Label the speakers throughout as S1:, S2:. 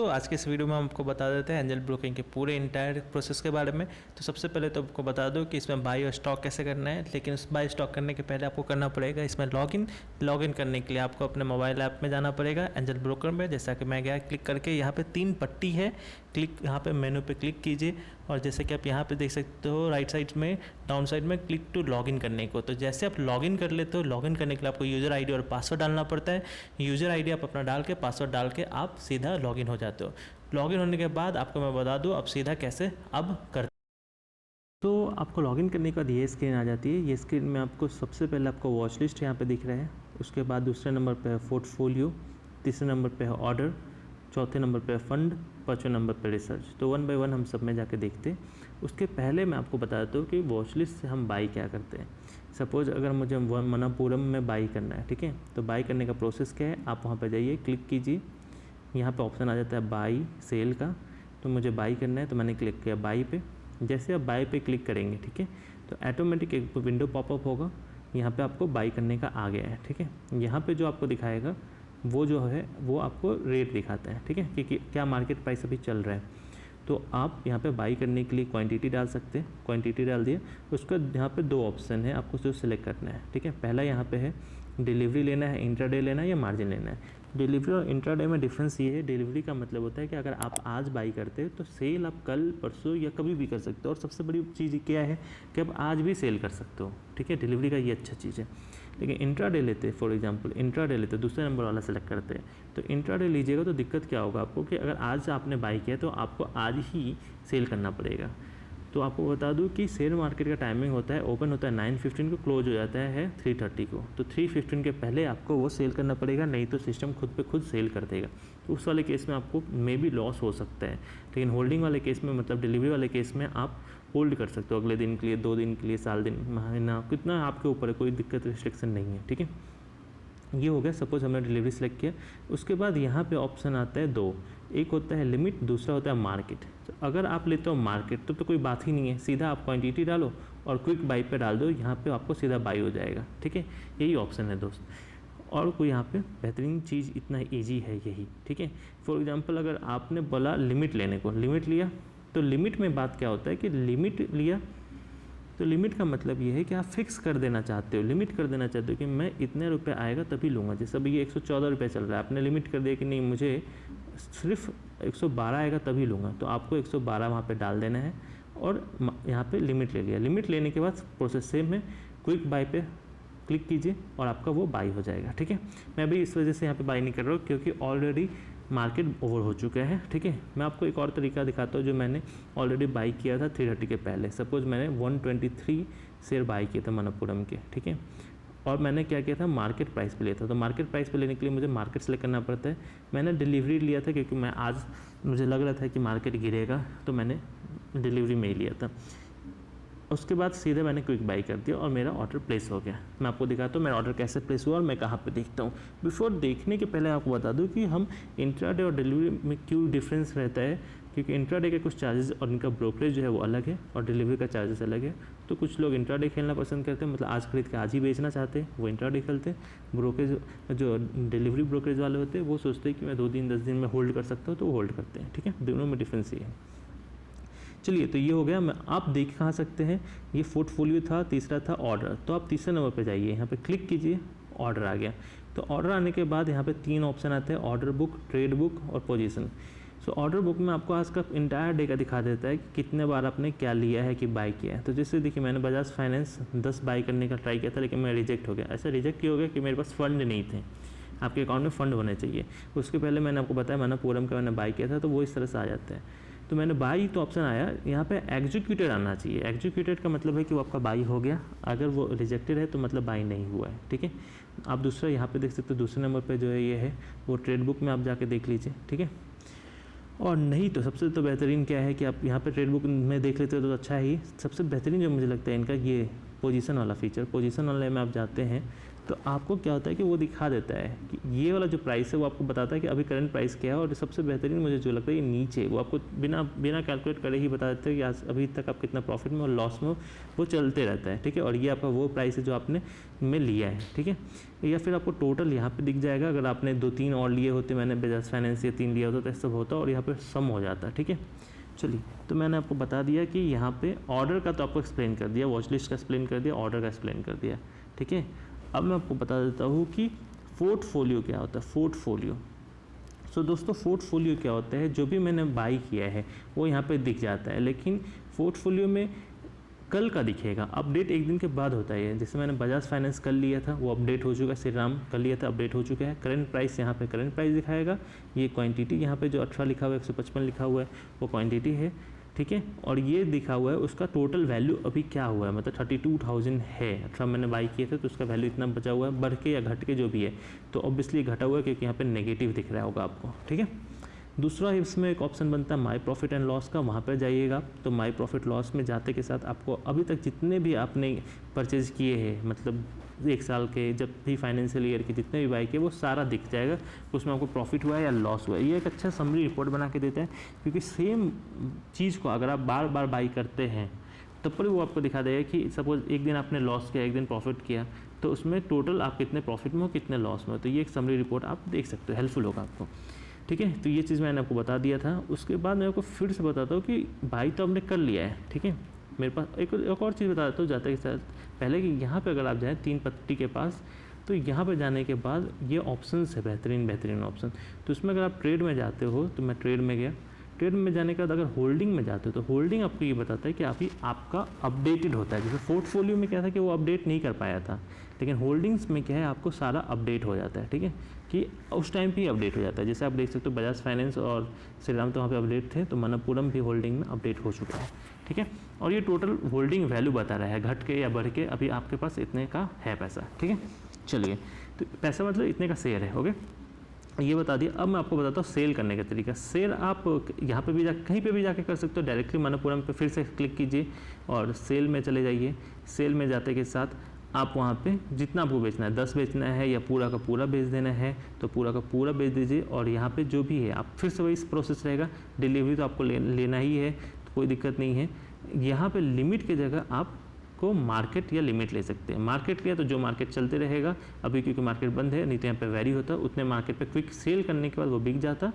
S1: दोस्तों आज के इस वीडियो में हम आपको बता देते हैं एंजल ब्रोकिंग के पूरे इंटायर प्रोसेस के बारे में। तो सबसे पहले तो आपको बता दो कि इसमें बाई और स्टॉक कैसे करना है, लेकिन उस बाई स्टॉक करने के पहले आपको करना पड़ेगा इसमें लॉगिन करने के लिए आपको अपने मोबाइल ऐप में जाना पड़ेगा एंजल ब्रोकर में। जैसा कि मैं गया क्लिक करके, यहाँ पे 3 पट्टी है, क्लिक यहाँ पे मेनू पे क्लिक कीजिए और जैसे कि आप यहाँ पे देख सकते हो राइट साइड में डाउन साइड में क्लिक टू लॉगिन करने को। तो जैसे आप लॉगिन कर लेते हो, लॉगिन करने के लिए आपको यूज़र आईडी और पासवर्ड डालना पड़ता है। यूज़र आईडी आप अपना डाल के पासवर्ड डाल के आप सीधा लॉगिन हो जाते हो। लॉगिन होने के बाद आपको मैं बता दूँ अब सीधा कैसे अब करते। तो आपको लॉगिन करने के बाद ये स्क्रीन आ जाती है। ये स्क्रीन में आपको सबसे पहले आपको वॉच लिस्ट यहाँ पे दिख रहा है, उसके बाद दूसरे नंबर पे है पोर्टफोलियो, तीसरे नंबर पे है ऑर्डर, चौथे नंबर पे है फंड, पाँचवें नंबर पे रिसर्च। तो 1 बाय 1 हम सब में जाके देखते हैं। उसके पहले मैं आपको बता देता हूँ कि वॉच लिस्ट से हम बाई क्या करते हैं। सपोज़ अगर मुझे मनापुरम में बाई करना है, ठीक है, तो बाई करने का प्रोसेस क्या है, आप वहाँ पर जाइए, क्लिक कीजिए, यहाँ पे ऑप्शन आ जाता है बाई सेल का। तो मुझे बाई करना है तो मैंने क्लिक किया बाई पे। जैसे आप बाई पे क्लिक करेंगे, ठीक है, तो ऑटोमेटिक एक विंडो पॉपअप होगा, यहाँ पे आपको बाई करने का आ गया है, ठीक है। यहाँ पे जो आपको दिखाएगा वो जो है वो आपको रेट दिखाता है, ठीक है, कि क्या मार्केट प्राइस अभी चल रहा है। तो आप यहाँ पे बाई करने के लिए क्वांटिटी डाल सकते हैं, क्वांटिटी डाल दिए। उसका यहाँ पे 2 ऑप्शन है, आपको जो सिलेक्ट करना है, ठीक है। पहला यहाँ पे है डिलीवरी लेना है, इंट्राडे लेना है या मार्जिन लेना है। डिलीवरी और इंट्राडे में डिफरेंस ये है, डिलीवरी का मतलब होता है कि अगर आप आज बाई करते हो तो सेल आप कल परसों या कभी भी कर सकते हो। और सबसे बड़ी चीज़ क्या है कि आप आज भी सेल कर सकते हो, ठीक है। डिलीवरी का ये अच्छा चीज़ है। लेकिन इंट्राडे लेते, फॉर एग्जांपल इंट्राडे लेते, दूसरे नंबर वाला सेलेक्ट करते हैं, तो इंट्राडे लीजिएगा तो दिक्कत क्या होगा आपको कि अगर आज आपने बाई किया तो आपको आज ही सेल करना पड़ेगा। तो आपको बता दूं कि शेयर मार्केट का टाइमिंग होता है, ओपन होता है 9:15 को, क्लोज हो जाता है 3:30 को। तो 3:15 के पहले आपको वो सेल करना पड़ेगा, नहीं तो सिस्टम खुद पे खुद सेल कर देगा। तो उस वाले केस में आपको मे बी लॉस हो सकता है। लेकिन होल्डिंग वाले केस में, मतलब डिलीवरी वाले केस में, आप होल्ड कर सकते हो अगले दिन के लिए, 2 दिन के लिए, साल दिन, महीना, कितना आपके ऊपर है, कोई दिक्कत रिस्ट्रिक्शन नहीं है, ठीक है। ये हो गया, सपोज हमने डिलीवरी सेलेक्ट किया। उसके बाद यहाँ पे ऑप्शन आता है 2, एक होता है लिमिट, दूसरा होता है मार्केट। तो अगर आप लेते हो मार्केट तो कोई बात ही नहीं है, सीधा आप क्वांटिटी डालो और क्विक बाई पे डाल दो, यहाँ पे आपको सीधा बाई हो जाएगा, ठीक है। यही ऑप्शन है दोस्त, और कोई यहाँ पे बेहतरीन चीज़ इतना ईजी है यही, ठीक है। फॉर एग्जांपल अगर आपने बोला लिमिट लेने को, लिमिट लिया, तो लिमिट में बात क्या होता है कि लिमिट लिया तो लिमिट का मतलब ये है कि आप फिक्स कर देना चाहते हो, लिमिट कर देना चाहते हो कि मैं इतने रुपए आएगा तभी लूँगा। जैसे अभी ये 114 रुपये चल रहा है, आपने लिमिट कर दिया कि नहीं मुझे सिर्फ 112 आएगा तभी लूँगा, तो आपको 112 वहाँ पे डाल देना है और यहाँ पे लिमिट ले लिया। लिमिट लेने के बाद प्रोसेस सेम है, क्विक बाई पे क्लिक कीजिए और आपका वो बाई हो जाएगा, ठीक है। मैं अभी इस वजह से यहाँ पे बाई नहीं कर रहा हूँ क्योंकि ऑलरेडी मार्केट ओवर हो चुका है, ठीक है। मैं आपको एक और तरीका दिखाता हूँ जो मैंने ऑलरेडी बाई किया था 3:30 के पहले। सपोज़ मैंने 123 शेयर बाई किए थे मनापुरम के, ठीक है, और मैंने क्या किया था मार्केट प्राइस पे लिया था। तो मार्केट प्राइस पे लेने के लिए मुझे मार्केट सेलेक्ट करना पड़ता है। मैंने डिलीवरी लिया था क्योंकि मैं आज मुझे लग रहा था कि मार्केट गिरेगा, तो मैंने डिलीवरी में ही लिया था। उसके बाद सीधे मैंने क्विक बाई कर दिया और मेरा ऑर्डर प्लेस हो गया। मैं आपको दिखाता हूँ मेरा ऑर्डर कैसे प्लेस हुआ और मैं कहाँ पे देखता हूँ। बिफोर देखने के पहले आपको बता दूँ कि हम इंट्राडे और डिलीवरी में क्यों डिफरेंस रहता है, क्योंकि इंट्राडे के कुछ चार्जेस और इनका ब्रोकरेज जो है वो अलग है और डिलीवरी का चार्जेस अलग है। तो कुछ लोग इंट्राडे खेलना पसंद करते हैं, मतलब आज खरीद के आज ही बेचना चाहते हैं, वो इंट्राडे खेलते हैं। ब्रोकरेज जो डिलीवरी ब्रोकरेज वाले होते हैं वो सोचते हैं कि मैं 2 दिन 10 दिन में होल्ड कर सकता हूँ, तो वो होल्ड करते हैं, ठीक है। दोनों में डिफरेंस ये है। चलिए, तो ये हो गया। मैं आप देख कहाँ सकते हैं, ये पोर्टफोलियो था, तीसरा था ऑर्डर। तो आप तीसरे नंबर पे जाइए, यहाँ पे क्लिक कीजिए, ऑर्डर आ गया। तो ऑर्डर आने के बाद यहाँ पे 3 ऑप्शन आते हैं, ऑर्डर बुक, ट्रेड बुक और पोजीशन। सो ऑर्डर बुक में आपको आज का इंटायर डे का दिखा देता है कि कितने बार आपने क्या लिया है कि बाई किया है। तो जैसे देखिए मैंने बजाज फाइनेंस 10 बाई करने का ट्राई किया था, लेकिन मैं रिजेक्ट हो गया। ऐसा रिजेक्ट क्यों हो गया कि मेरे पास फंड नहीं थे। आपके अकाउंट में फ़ंड होने चाहिए। उसके पहले मैंने आपको बताया मनापुरम का मैंने बाई किया था, तो वो इस तरह से आ जाता है। तो मैंने बाई तो ऑप्शन आया, यहाँ पे एग्जीक्यूटेड आना चाहिए। एग्जीक्यूटेड का मतलब है कि वो आपका बाई हो गया, अगर वो रिजेक्टेड है तो मतलब बाई नहीं हुआ है, ठीक है। आप दूसरा यहाँ पे देख सकते हो, दूसरे नंबर पे जो है ये है वो ट्रेड बुक में आप जाके देख लीजिए, ठीक है। और नहीं तो सबसे तो बेहतरीन क्या है कि आप यहाँ पे ट्रेड बुक में देख लेते हो तो अच्छा ही। सबसे बेहतरीन जो मुझे लगता है इनका ये पोजीशन वाला फीचर। पोजीशन वाले में आप जाते हैं तो आपको क्या होता है कि वो दिखा देता है कि ये वाला जो प्राइस है वो आपको बताता है कि अभी करंट प्राइस क्या है, और सबसे बेहतरीन मुझे जो लगता है ये नीचे वो आपको बिना कैलकुलेट करे ही बता देता है कि आज अभी तक आप कितना प्रॉफिट में और लॉस में वो चलते रहता है, ठीक है। और ये आपका वो प्राइस है जो आपने में लिया है, ठीक है। या फिर आपको टोटल यहाँ पे दिख जाएगा, अगर आपने 2-3 और लिए होते, मैंने बजाज फाइनेंस से 3 लिया होता तो ऐसा होता, और यहाँ पर सम हो जाता, ठीक है। चलिए, तो मैंने आपको बता दिया कि यहाँ पे ऑर्डर का तो आपको एक्सप्लेन कर दिया, वॉच लिस्ट का एक्सप्लेन कर दिया, ऑर्डर का एक्सप्लेन कर दिया, ठीक है। अब मैं आपको बता देता हूँ कि पोर्टफोलियो क्या होता है। पोर्टफोलियो, सो दोस्तों पोर्टफोलियो क्या होता है, जो भी मैंने बाई किया है वो यहाँ पे दिख जाता है, लेकिन पोर्टफोलियो में कल का दिखेगा, अपडेट एक दिन के बाद होता है। जैसे मैंने बजाज फाइनेंस कल लिया था वो अपडेट हो चुका है, श्री राम कल लिया था अपडेट हो चुका है। करंट प्राइस यहाँ पे करंट प्राइस दिखाएगा, ये क्वांटिटी यहाँ पे जो 18 लिखा हुआ है 155 लिखा हुआ है वो क्वांटिटी है, ठीक है। और ये दिखा हुआ है उसका टोटल वैल्यू अभी क्या हुआ है, मतलब 32,000 है, 18 मैंने बाई किए थे तो उसका वैल्यू इतना बचा हुआ है, बढ़ के या घट के जो भी है, तो ऑब्वियसली घटा हुआ है क्योंकि यहाँ पे नेगेटिव दिख रहा होगा आपको, ठीक है। दूसरा इसमें एक ऑप्शन बनता है माई प्रॉफिट एंड लॉस का, वहाँ पर जाइएगा तो माई प्रॉफिट लॉस में जाते के साथ आपको अभी तक जितने भी आपने परचेज़ किए हैं, मतलब 1 साल के, जब भी फाइनेंशियल ईयर के जितने भी बाई किए वो सारा दिख जाएगा, उसमें आपको प्रॉफिट हुआ है या लॉस हुआ है। ये एक अच्छा समरी रिपोर्ट बना के देता है, क्योंकि सेम चीज़ को अगर आप बार बार बाई करते हैं तब पर वो आपको दिखा देगा कि सपोज एक दिन आपने लॉस किया, एक दिन प्रॉफिट किया, तो उसमें टोटल आप कितने प्रॉफिट में हो, कितने लॉस में हो। तो ये एक समरी रिपोर्ट आप देख सकते हो, हेल्पफुल होगा आपको, ठीक है। तो ये चीज़ मैंने आपको बता दिया था। उसके बाद मैं आपको फिर से बताता हूँ कि बाई तो आपने कर लिया है, ठीक है। मेरे पास एक और चीज़ बता देता हूँ जाते के साथ पहले, कि यहाँ पे अगर आप जाएँ 3 पत्ती के पास, तो यहाँ पे जाने के बाद ये ऑप्शंस है, बेहतरीन ऑप्शन। तो उसमें अगर आप ट्रेड में जाते हो, तो मैं ट्रेड में गया, ट्रेड में जाने के बाद अगर होल्डिंग में जाते हो तो होल्डिंग आपको ये बताता है कि आपका अपडेटेड होता है। जैसे पोर्टफोलियो में क्या था कि वो अपडेट नहीं कर पाया था, लेकिन होल्डिंग्स में क्या है आपको सारा अपडेट हो जाता है, ठीक है, कि उस टाइम पे ही अपडेट हो जाता है। जैसे आप देख सकते हो बजाज फाइनेंस और श्री राम तो वहाँ पे अपडेट थे, तो मनप्पुरम भी होल्डिंग में अपडेट हो चुका है, ठीक है। और ये टोटल होल्डिंग वैल्यू बता रहा है, घट के या बढ़ के अभी आपके पास इतने का है पैसा, ठीक है। चलिए, तो पैसा मतलब इतने का शेयर है, ओके, ये बता दिया। अब मैं आपको बताता हूँ सेल करने का तरीका। सेल आप यहाँ पे भी कहीं पे भी जाके कर सकते हो, डायरेक्टली मनप्पुरम पे फिर से क्लिक कीजिए और सेल में चले जाइए। सेल में जाते के साथ आप वहाँ पे जितना आपको बेचना है, 10 बेचना है या पूरा का पूरा बेच देना है तो पूरा का पूरा बेच दीजिए। और यहाँ पे जो भी है आप फिर से वही प्रोसेस रहेगा, डिलीवरी तो आपको लेना ही है, तो कोई दिक्कत नहीं है। यहाँ पे लिमिट की जगह आप को मार्केट या लिमिट ले सकते हैं। मार्केट लिया तो जो मार्केट चलते रहेगा, अभी क्योंकि मार्केट बंद है, नहीं तो यहाँ पे वैरी होता, उतने मार्केट पे क्विक सेल करने के बाद वो बिक जाता,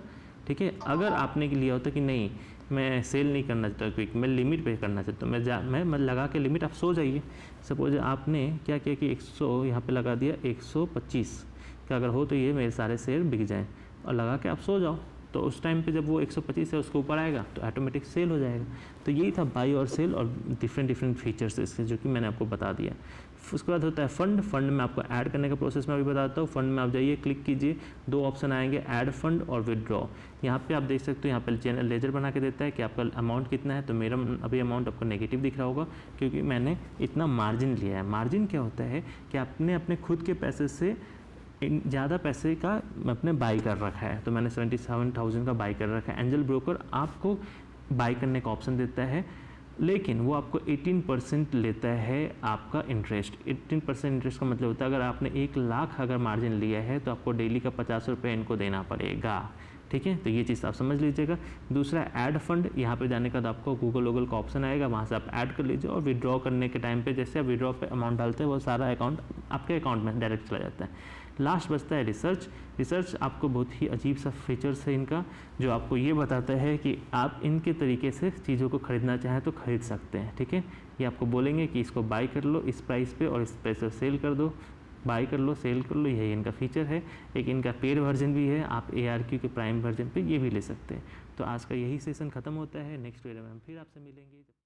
S1: ठीक है। अगर आपने लिया होता कि नहीं मैं सेल नहीं करना चाहता क्विक, मैं लिमिट पे करना चाहता हूँ, मैं लगा के लिमिट, आप सो जाइए। सपोज आपने क्या किया कि 100 यहाँ पे लगा दिया, 125 का अगर हो तो ये मेरे सारे शेयर बिक जाएँ, और लगा के आप सो जाओ, तो उस टाइम पे जब वो 125 है उसके ऊपर आएगा तो ऑटोमेटिक सेल हो जाएगा। तो यही था बाई और सेल, और डिफरेंट फीचर्स इसके जो कि मैंने आपको बता दिया। उसके बाद होता है फंड में आपको ऐड करने का प्रोसेस मैं अभी बताता हूँ। फंड में आप जाइए, क्लिक कीजिए, 2 ऑप्शन आएंगे, ऐड फंड और विदड्रॉ। यहाँ पे आप देख सकते हो, यहाँ पे चैनल लेजर बना के देता है कि आपका अमाउंट कितना है। तो मेरा अभी अमाउंट आपको नेगेटिव दिख रहा होगा क्योंकि मैंने इतना मार्जिन लिया है। मार्जिन क्या होता है कि आपने अपने खुद के पैसे से ज़्यादा पैसे का अपने बाई कर रखा है, तो मैंने 77,000 का बाई कर रखा है। एंजल ब्रोकर आपको बाई करने का ऑप्शन देता है, लेकिन वो आपको 18% लेता है आपका इंटरेस्ट। 18% इंटरेस्ट का मतलब होता है अगर आपने 1 लाख अगर मार्जिन लिया है तो आपको डेली का 50 रुपये इनको देना पड़ेगा, ठीक है। तो ये चीज़ आप समझ लीजिएगा। दूसरा ऐड फंड, यहाँ पे जाने के बाद आपको गूगल का ऑप्शन आएगा, वहाँ से आप ऐड कर लीजिए और विड्रॉ करने के टाइम पे जैसे आप विड्रॉ पे अमाउंट डालते हैं वो सारा अकाउंट आपके अकाउंट में डायरेक्ट चला जाता है। लास्ट बचता है रिसर्च आपको बहुत ही अजीब सा फीचर्स है इनका, जो आपको ये बताता है कि आप इनके तरीके से चीज़ों को ख़रीदना चाहें तो ख़रीद सकते हैं, ठीक है। ये आपको बोलेंगे कि इसको बाई कर लो इस प्राइस पे और इस प्राइस पे सेल कर दो, बाई कर लो सेल कर लो, यही इनका फीचर है। एक इनका पेड वर्जन भी है, आप ARQ के प्राइम वर्जन पे ये भी ले सकते हैं। तो आज का यही सेशन ख़त्म होता है, नेक्स्ट वीडियो में हम फिर आपसे मिलेंगे।